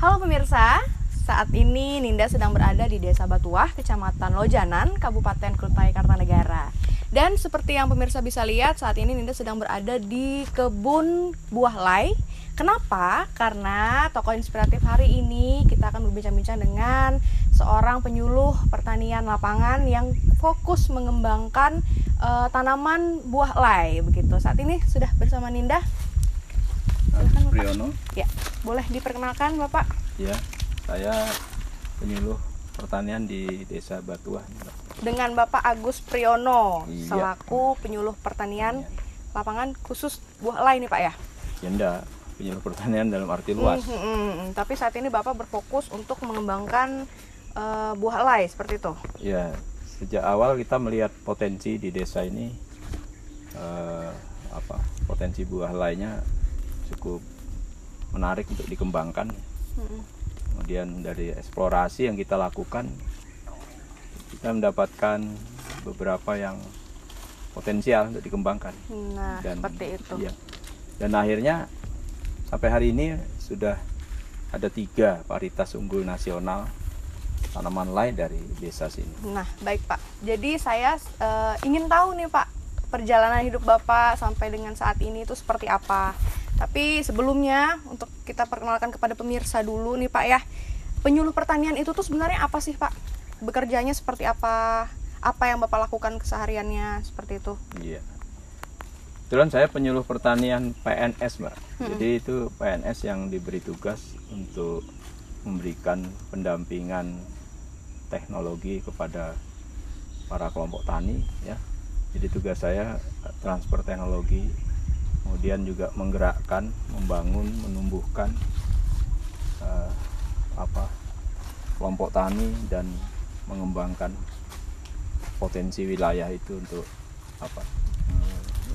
Halo pemirsa, saat ini Ninda sedang berada di Desa Batuah, Kecamatan Lojanan, Kabupaten Kutai Kartanegara. Dan seperti yang pemirsa bisa lihat, saat ini Ninda sedang berada di kebun buah lay. Kenapa? Karena tokoh inspiratif hari ini kita akan berbincang-bincang dengan seorang penyuluh pertanian lapangan yang fokus mengembangkan tanaman buah lay. Begitu. Saat ini sudah bersama Ninda. Agus Priyono. Ya, boleh diperkenalkan Bapak? Ya, saya penyuluh pertanian di Desa Batuah. Dengan Bapak Agus Priyono, Iya. selaku penyuluh pertanian lapangan khusus buah lay nih Pak ya? Ya enggak, penyuluh pertanian dalam arti luas. Tapi saat ini Bapak berfokus untuk mengembangkan buah lay seperti itu? Ya, sejak awal kita melihat potensi di desa ini, potensi buah laynya cukup menarik untuk dikembangkan. Kemudian dari eksplorasi yang kita lakukan, kita mendapatkan beberapa yang potensial untuk dikembangkan. Nah, seperti itu. Ya, dan akhirnya sampai hari ini sudah ada 3 varietas unggul nasional tanaman lay dari desa sini. Nah, baik Pak. Jadi saya ingin tahu nih Pak, perjalanan hidup Bapak sampai dengan saat ini itu seperti apa. Tapi sebelumnya untuk kita perkenalkan kepada pemirsa dulu nih Pak ya, penyuluh pertanian itu tuh sebenarnya apa sih Pak? Bekerjanya seperti apa? Apa yang Bapak lakukan kesehariannya seperti itu? Iya. Kebetulan saya penyuluh pertanian PNS, Mbak. Jadi itu PNS yang diberi tugas untuk memberikan pendampingan teknologi kepada para kelompok tani ya. Jadi tugas saya transfer teknologi, kemudian juga menggerakkan, membangun, menumbuhkan kelompok tani dan mengembangkan potensi wilayah itu untuk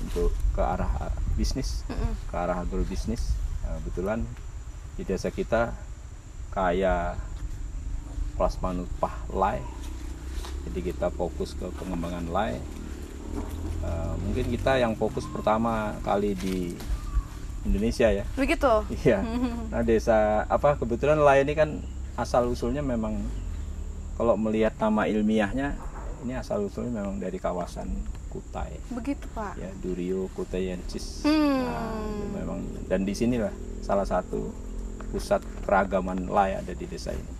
untuk ke arah bisnis, ke arah agrobisnis. Kebetulan di desa kita kaya plasma nutpah lay, jadi kita fokus ke pengembangan lay. Mungkin kita yang fokus pertama kali di Indonesia ya. Begitu? Iya. Nah kebetulan lay ini kan asal usulnya memang, kalau melihat nama ilmiahnya, ini asal usulnya memang dari kawasan Kutai. Begitu Pak? Ya, Durio Kutaiensis. Nah, memang, dan di sinilah salah satu pusat keragaman lay ada di desa ini.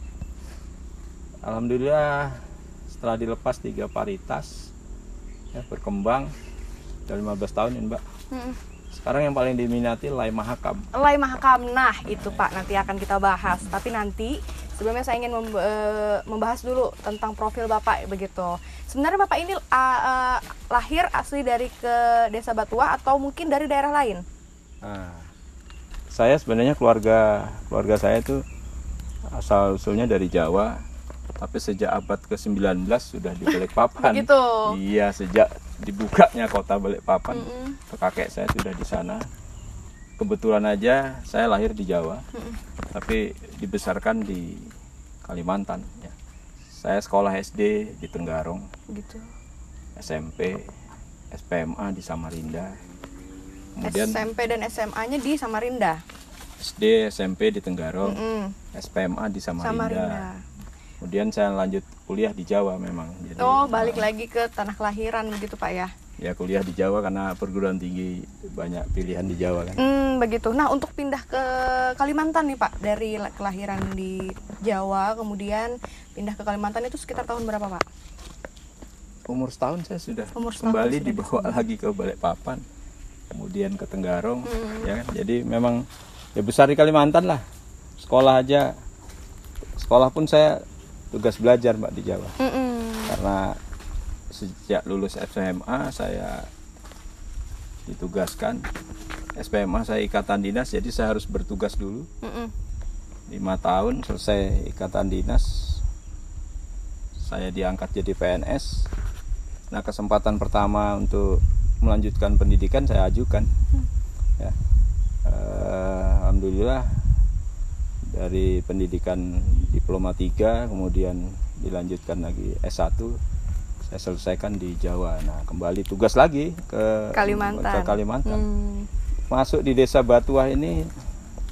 Alhamdulillah setelah dilepas 3 varietas ya, berkembang dari 15 tahun ini Mbak. Sekarang yang paling diminati lay Mahakam. Lay Mahakam, nah itu Pak nanti akan kita bahas. Tapi nanti sebelumnya saya ingin membahas dulu tentang profil Bapak begitu. Sebenarnya Bapak ini lahir asli dari ke Desa Batuah atau mungkin dari daerah lain? Saya sebenarnya keluarga saya itu asal usulnya dari Jawa, tapi sejak abad ke-19 sudah di Balikpapan. Begitu. Iya, sejak dibukanya kota Balikpapan, kakek saya sudah di sana. Kebetulan aja saya lahir di Jawa, tapi dibesarkan di Kalimantan. Ya. Saya sekolah SD di Tenggarong, Gitu. SMP, SPMA di Samarinda. Kemudian SMP dan SMA-nya di Samarinda. SD, SMP di Tenggarong, SPMA di Samarinda. Kemudian saya lanjut kuliah di Jawa memang. Jadi, Balik lagi ke tanah kelahiran begitu Pak ya? Ya kuliah di Jawa karena perguruan tinggi banyak pilihan di Jawa kan. Begitu. Nah untuk pindah ke Kalimantan nih Pak, dari kelahiran di Jawa kemudian pindah ke Kalimantan itu sekitar tahun berapa Pak? Umur setahun saya sudah Umur setahun kembali sudah dibawa lagi ke Balikpapan, kemudian ke Tenggarong, ya kan. Jadi memang ya besar di Kalimantan lah. Sekolah pun saya tugas belajar Mbak di Jawa. Karena sejak lulus SMA saya ditugaskan, SPMA saya ikatan dinas, jadi saya harus bertugas dulu 5 tahun. Selesai ikatan dinas saya diangkat jadi PNS. Nah kesempatan pertama untuk melanjutkan pendidikan saya ajukan ya. Alhamdulillah dari pendidikan diploma 3 kemudian dilanjutkan lagi S1, saya selesaikan di Jawa. Nah kembali tugas lagi ke Kalimantan. Masuk di Desa Batuah ini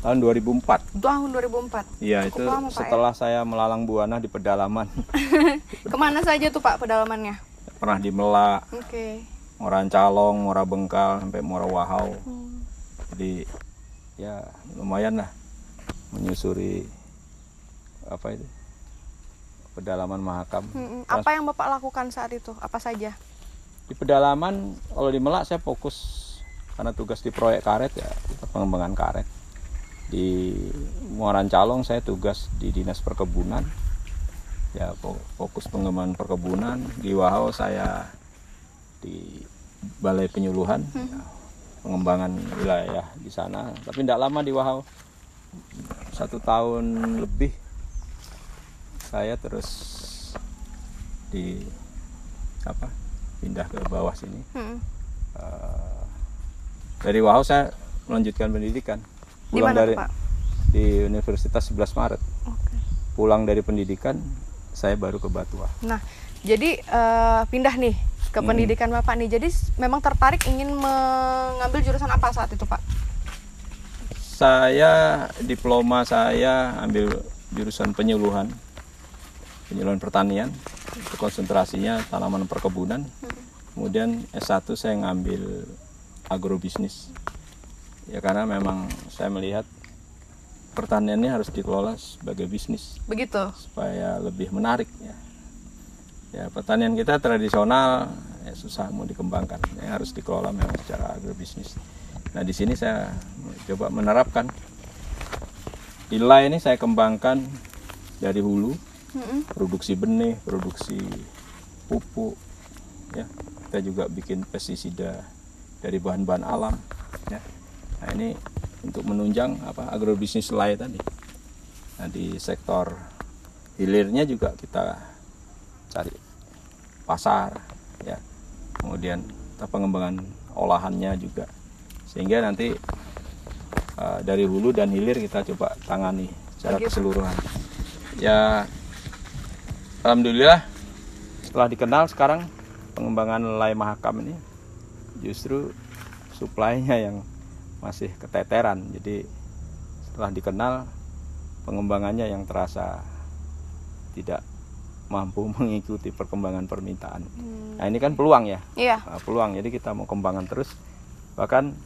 tahun 2004. Tahun 2004. Iya, Cukup itu lama, Pak, setelah saya melalang buana di pedalaman. Kemana saja tuh Pak pedalamannya? Pernah di Melak, Oke. Morancalong, Muara Bengkal, sampai Muara Wahau. Jadi ya lumayan lah menyusuri apa itu pedalaman Mahakam. Apa yang Bapak lakukan saat itu? Apa saja? Di pedalaman, kalau di Melak saya fokus karena tugas di proyek karet ya, kita pengembangan karet. Di Morancalong saya tugas di dinas perkebunan, ya fokus pengembangan perkebunan. Di Wahau saya di balai penyuluhan, ya, pengembangan wilayah di sana. Tapi tidak lama di Wahau, 1 tahun lebih saya terus pindah ke bawah sini. Dari Wahau saya melanjutkan pendidikan. Di mana tuh, Pak? Di Universitas 11 Maret. Oke. Pulang dari pendidikan, saya baru ke Batuah. Nah, jadi pindah nih ke pendidikan Bapak nih. Jadi memang tertarik ingin mengambil jurusan apa saat itu, Pak? Diploma saya ambil jurusan penyuluhan pertanian. Itu konsentrasinya tanaman perkebunan. Kemudian S1 saya ngambil agrobisnis. Ya karena memang saya melihat pertanian ini harus dikelola sebagai bisnis. Begitu. Supaya lebih menarik ya. Ya pertanian kita tradisional ya susah mau dikembangkan. Ya, harus dikelola memang secara agrobisnis. Nah di sini saya coba menerapkan. Nilai ini saya kembangkan dari hulu, produksi benih, produksi pupuk. Ya kita juga bikin pestisida dari bahan-bahan alam. Ya. Nah ini untuk menunjang agrobisnis lain tadi. Nah di sektor hilirnya juga kita cari pasar, ya. Kemudian kita pengembangan olahannya juga, sehingga nanti dari hulu dan hilir kita coba tangani secara keseluruhan. Ya alhamdulillah setelah dikenal sekarang pengembangan lelai Mahakam ini justru suplainya yang masih keteteran. Jadi setelah dikenal pengembangannya yang terasa tidak mampu mengikuti perkembangan permintaan. Nah ini kan peluang ya. Iya. Nah, peluang. Jadi kita mau kembangkan terus. Bahkan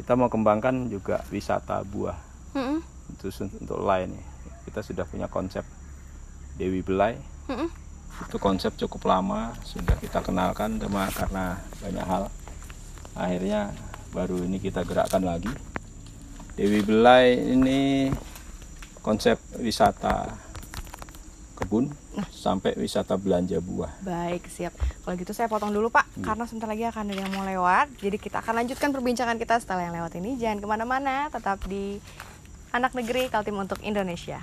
kita mau kembangkan juga wisata buah. Untuk lain nih. Kita sudah punya konsep Dewi Belai. Itu konsep cukup lama sudah kita kenalkan, cuma karena banyak hal akhirnya baru ini kita gerakkan lagi. Dewi Belai ini konsep wisata kebun sampai wisata belanja buah. Baik, siap. Kalau gitu saya potong dulu Pak, karena sebentar lagi akan ada yang mau lewat. Jadi kita akan lanjutkan perbincangan kita setelah yang lewat ini. Jangan kemana-mana, tetap di Anak Negeri Kaltim untuk Indonesia.